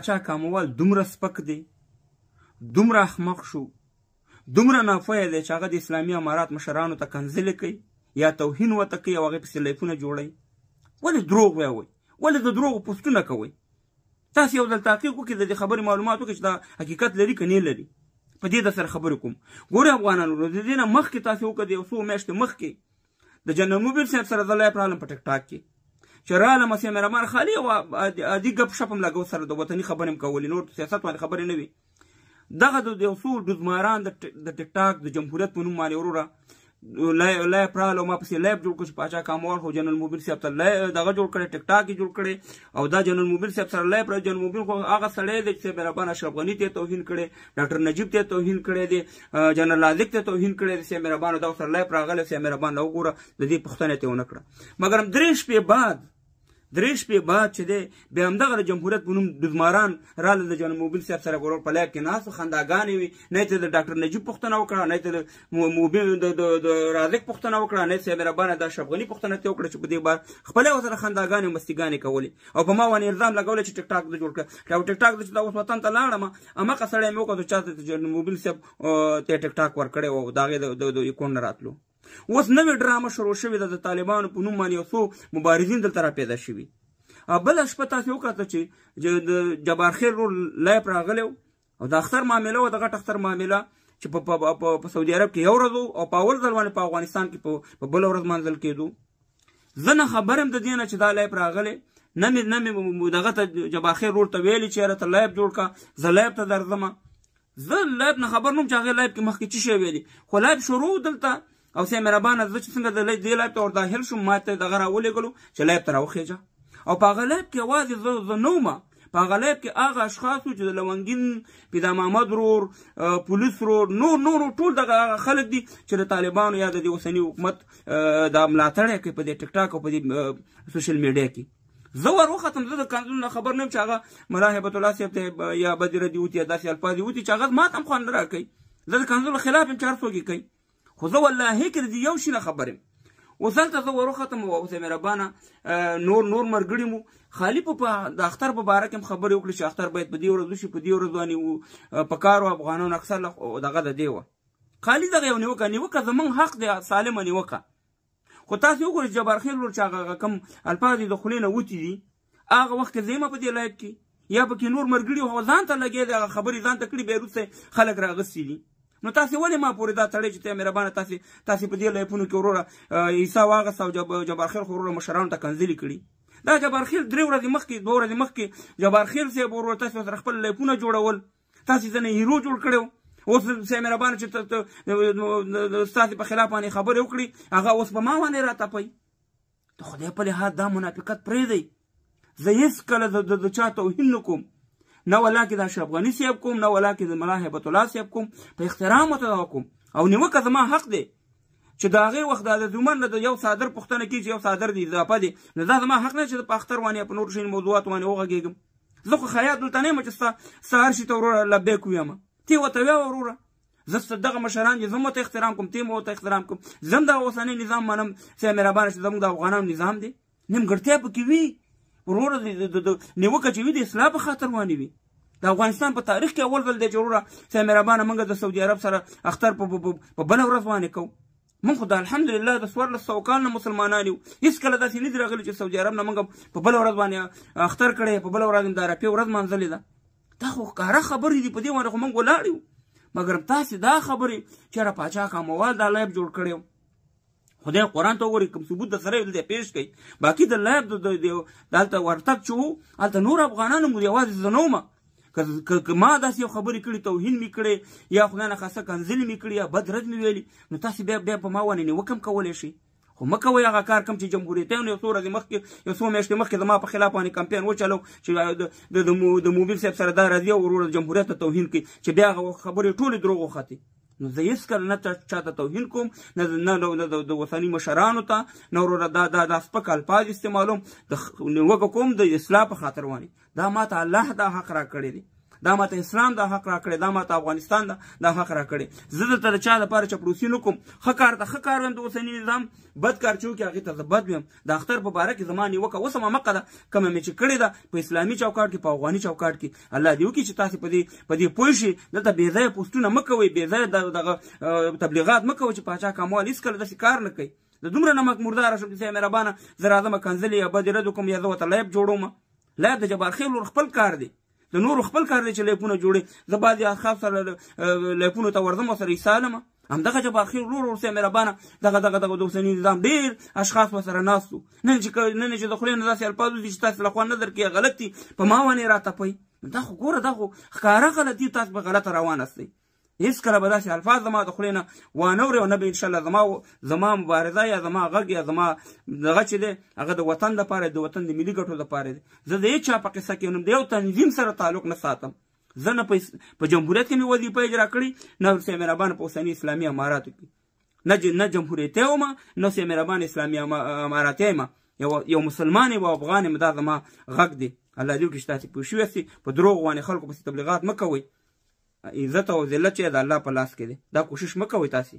پاچا کاموال دومره سپک دی، دومره احمق شو، دومره ناپوهه دی چې هغه د اسلامي امارات مشرانو ته کنځلې کوي یا توهین ورته کوي او هغې پسې لیفونه جوړوي. ولې دروغ وایئ؟ ولې د دروغو پوسټونه کوئ؟ تاسو یو ځل تحقیق وکړئ، د دې خبرې معلومات وکړئ چې دا حقیقت لري که نه لري. په دې در سره خبرې کوم. ګورئ افغانانو، د دې نه مخکې تاسو وکړئ، د یو څو میاشتې مخکې د جنرال موبیل صاحب سره زه لایف رالم په ټیک ټاک کې چې رالم اسې مهربان خالي او عادي ګپ شپ هم لګو سره د وطني خبرې هم کولې، نور سیاست باندې خبرې نه وي. دغه د یو څو ډزماران د ټیک ټاک د جمهوریت په نوم باندې وروره لایف راله او ما پسې لایف جوړ کړ چې پاچا کاموال خو جنرال موبیل صاحب ته دغه جوړ کړی، ټیک ټاک یې جوړ کړی او دا جنرال موبیل صاحب سره لایف راځي. جنرال موبیل خو هغه سړی دی چې مهربان اشرف غني ته توهین کړی، ډاکټر نجیب ته توهین کړی دی، جنرال عادق ته توهین کړی دی. چې مهربان دا سره لایف راغلی، چې مهربان وګوره د دې پوښتنه ته ونه کړه. مګر 3 شپې بعد چې دی بیا همدغه د جمهوریت په نوم دزماران راله د جنرال موبیل صاحب سره ورور په لایف کې ناست خنداګانې وي، نه یې د ډاکټر نجیب پوښتنه وکړه، نه یې د موبیل د رازق پوښتنه وکړه، نه یې مهربانه د اشرف غني پوښتنه ته وکړه چې په دې بار خپله ورسره خنداګانې او مستیګانې کولې او په ما باندې الزام لګولی چې ټیک ټاک د جوړ کړه. او ټیک ټاک چې دا اوس وطن ته لاړم هماغه سړی مې وکړه چې چا ته جنرال موبیل صاحب ته ټیک ټاک ورکړی او د هغې د اکاونټ نه راتلو. اوس نوې ډرامه شروع شوې ده د طالبانو په نوم باندې یو څو مبارزین دلته راپیدا شوي. بله شپه تاسو وکړه چې د جبار خیل رول لایف راغلی او د اختر معامله وه، د غټ اختر معامله چې په سعودي عرب کې یو ورځ او په اول ځل باندې په افغانستان کې په بله ورځ مانځل کېدو. زه نه خبر یم د دې نه چې دا لایف راغلی، نه مې دغه ته جبار خیل رول ته ویلي چې یاره ته لایف جوړ کړه، زه لایف ته درځم. زه لایف نه خبر نوم چې هغې لایف کې مخکې څه شی ویلي، خو لایف شروع دلته او سې مهربانه زه چې څنګه د دې لایف ته ورداخل شوم ما ته دغه راولېږلو چې لایف ته راوخېږه او په هغه لایف کې یوازې زه نه وم، په هغه لایف کې هغه اشخاص وو چې د لونګین پیدا محمد رور، پولیس رور، نور ټول دغه خلک دي چې د طالبانو یا د دې اوسني حکومت دا ملاتړ یې کوي په دې ټیک ټاک او په دې سوشل میډیا کې. زه ور وختم، زه د کنځلو نه خبر نه یم چې هغه ملا هیبت الله صاحب ته یا بدر دي وتي یا داسې الفاظ دي وتي چې هغه ما ته هم خوند نه راکوي. زه د کنځلو خلاف یم چې هر څوک یې کوي، خو زه والله کې د یو شي نه خبر یم. اوس دلته زه ور وختم او اوس مهربانه نور ملګري مو خالي په د اختر په باره کې هم خبرې وکړې چې اختر باید په دې ورځ وشي، په دې ورځ باندې په کار و افغانانو اکثر دغه د دې وه خالي دغه یو نیوکه زموږ حق دی، سالمه نیوکه. خو تاسو وګورئ جبار خیل ور چې هغه کم الفاظ د خولې نه وتي دي هغه وخت کې زه یم په دې لایف کې یا پکې نور ملګري هغه ځان ته لګېدي، هغه خبرې ځان ته کړي، بیا وروسته خلک راغستي دي. نو تاسو ولې ما پورې دا تړئ چې ته مهربانه تاسو په دې لایفونو کې وروره عیسی واغسته او جبار خیل خو وروره مشرانو ته کنځلې کړي. دا جبار خیل 2 ورځې مخکې جبار خیل صاحب وروره تاسو سره خپل لایفونه جوړول، تاسو ځنه هیرو جوړ کړی. اوس سه مهربانه چې ستاسو په خلاف باندې خبرې وکړي هغه اوس په ما باندې راتپئ. د خدای په لحاظ دا منافقت پرېږدئ. زه هېڅکله د چا توهین نه کوم، نه ولا کې د اشرف غني صاحب کوم، نه ولا کې د ملا هیبت الله صاحب کوم، په احترام ورته کوم او نیوکه زما حق دی چې د هغې وخت د زمن نه د یو صادر پوښتنه کېږي چې یو صادر دی اضافه دی، نو دا زما حق نه چې په اختر باندې په نورو شیانو موضوعاتو باندې وغږېږم. زه خو خیاط دلته نه یم چې ستا هر شي ته وروره لبیک ووایم، ته ورته ووایه وروره. زه دغه مشران دي، زه هم ورته احترام کوم، ته هم ورته احترام کوم. زه هم دغه اوسنی نظام منم چې مهربانه چې زموږ د افغانانو نظام دی، نیمګړتیا پکې وي وروره، نیوکه چې وي د اصلاح په خاطر باندې وي. د افغانستان په تاریخ کې اول ځل دی چې وروره چې مهربانه موږ د سعودي عرب سره اختر په بله ورځ باندې کوو. موږ خو د الحمدلله د 1400 کال نه مسلمانان یو، هېڅکله داسې نه دي راغلي چې سعودي عرب نه موږ په بله ورځ باندې اختر کړی، په بله ورځ د عرفې ورځ مانځلې ده. دا خو ښکاره خبرې دي، په دې باندې خو موږ ولاړ یو. مګر تاسې دا خبرې چې یاره پاچا کاموال دا لایف جوړ کړی و، خدای قرآن ته وګورئ کوم ثبوت د سره یې دلته پیش کړئ. باقي د لایف دلته ورتګ چې وو هلته نور افغانانو مو یوازې زه نه ومه، که ما داسې یو خبرې کړي، توهین مې کړی یا خدای نخواسته کنځلې مې کړي یا بد رد مې ویلي، نو تاسې بیا په ما باندې نیوکه هم کولی شئ. خو مه کوئ هغه کار کوم چې جمهوریتیانو یو څو ورځې مخکې یو څو میاشتې مخکې زما په خلاف باندې کمپین وچلو چې د موبیل صاحب سره دا راځي او وروره جمهوریت ته توهین کوي، چې بیا هغه خبرې ټولې دروغ وختې. نو زه هېڅکله نه چاته توهین کوم، نه د وطني مشرانو ته، نه وروره دا سپک الفاظ استعمالوم، نیوکه کوم د اصلاح په خاطر باندې. دا ما ته الله دا حق را کړی دی، دا ماته اسلام دا حق راکړی، دا ماته افغانستان دا حق راکړی. زه دلته د چا لپاره چپړوسي نه کوم. ښه کار ته ښه کار ویم، د اوسني نظام بد کار چې وکړي هغې ته زه بد ویم. د اختر په باره کې زما نیوکه اوس هم همغه ده کومه مې چې کړې ده په اسلامي چوکاټ کې، په افغاني چوکاټ کې. الله دې وکړي چې تاسې په دې پوه شئ. دلته بې ځایه پوسټونه مه کوئ، بې ځایه دغه تبلیغات مه کوئ چې پاچا کاموال هېڅکله داسې کار نه کوي. د دومره نمک مرداره شم چې صاحب مهربانه زه راځم کنځلې یا بدې رد وکړم یا زه ورته لایب جوړوم. لایب د جبار خیل ورور خپل کار دی، د نورو خپل کار دی چې لایپونه جوړوي. زه بعضې اشخاص سره لایپونو ته ورځم او سره ایسالم. همدغه جبار خیل ورور صاحب مهربانه دغه د اوسني نظام ډېر اشخاص ورسره ناست وو. نن چې د خولې نه داسې الفاظ وځي چې تاسې له خوا نه درکوي غلط دي، په ما باندې راتپئ. دا خو ګوره دا خو ښکاره غلطي، تاسو په غلطه روان استئ. هېڅکله به داسې الفاظ زما د خولې نه وانه اورئ او نه به انشاءالله زما مبارزه یا زما غږ یا زما دغه چې دی هغه د وطن دپاره د وطن د ملي ګټو دپاره دی. زه د هېڅ چا په قصه کې د یو تنظیم سره تعلق نه ساتم. زه نه په جمهوریت کې مې وظیفه اجرا کړې، نه صاحب مهربانه په اوسني اسلامي اماراتو کې نه جمهوریتي وم، نه صاحب مهربانه اسلامي اماراتي یم. یو مسلمان یم او افغان یم. دا زما غږ دی. الله دې وکړي چې تاسې پوه شوي یاستئ. په دروغ باندې خلکو پسې تبلیغات مه کوئ. عزت او ذلت چې د الله په لاس کې دی. دا کوشش مه کوئ تاسې.